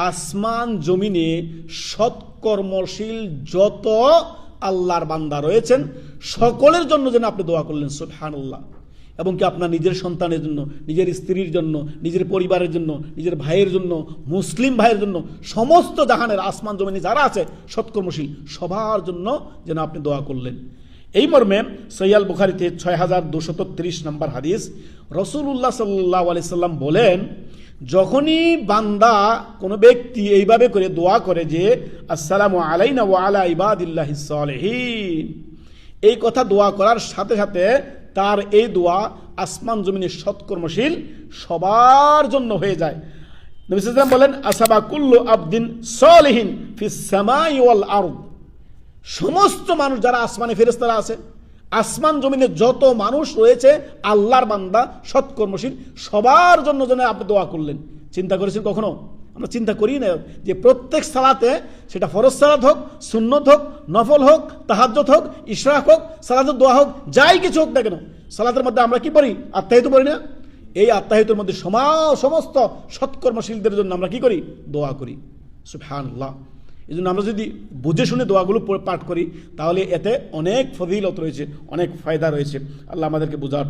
আসমান জমিনে সৎকর্মশীল যত আল্লাহর বান্দা রয়েছেন সকলের জন্য যেন আপনি দোয়া করলেন সুবহানাল্লাহ। এবং কি আপনার নিজের সন্তানের জন্য, নিজের স্ত্রীর জন্য, নিজের পরিবারের জন্য, নিজের ভাইয়ের জন্য, মুসলিম ভাইয়ের জন্য, সমস্ত জাহানের আসমান জমিনে যারা আছে সৎকর্মশীল সবার জন্য যেন আপনি দোয়া করলেন। এই মর্মে সহিহ বুখারীতে 6233 নম্বর হাদিস, রাসূলুল্লাহ সাল্লাল্লাহু আলাইহি সাল্লাম বলেন, যখনই বান্দা কোনো ব্যক্তি এইভাবে করে দোয়া করে যে আসসালামু আলাইনা ওয়া আলা ইবাদিল্লাহিস সালিহিন, এই কথা দোয়া করার সাথে সাথে তার এই দোয়া আসমান জমিনের সৎকর্মশীল সবার জন্য হয়ে যায়। নবী সাল্লাল্লাহু আলাইহি ওয়াসাল্লাম বলেন, আসাবা কুল্লু আবদিন সালিহিন ফিস সামাই ওয়াল আরদ, সমস্ত মানুষ যারা আসমানে ফেরেশতারা আছে, আসমান জমিনে যত মানুষ রয়েছে আল্লাহর বান্দা সৎকর্মশীল সবার জন্য যেন আপনি দোয়া করলেন। চিন্তা করেছেন কখনো? আমরা চিন্তা করি না যে প্রত্যেক সালাতে, সেটা ফরজ সালাত হোক, সুন্নত হোক, নফল হোক, তাহাজ্জুদ হোক, ইশরাক হোক, সালাতুদ দোয়া হোক, যাই কিছু হোক না কেন, সালাতের মধ্যে আমরা কি পড়ি? আত্তাহিয়াত পড়ি না? এই আত্তাহিয়াতের মধ্যে সমস্ত সৎকর্মশীলদের জন্য আমরা কি করি? দোয়া করি। সুবহানাল্লাহ। এই জন্য আমরা যদি বুঝে শুনে দোয়াগুলো পাঠ করি তাহলে এতে অনেক ফজিলত রয়েছে, অনেক ফায়দা রয়েছে। আল্লাহ আমাদেরকে বুঝার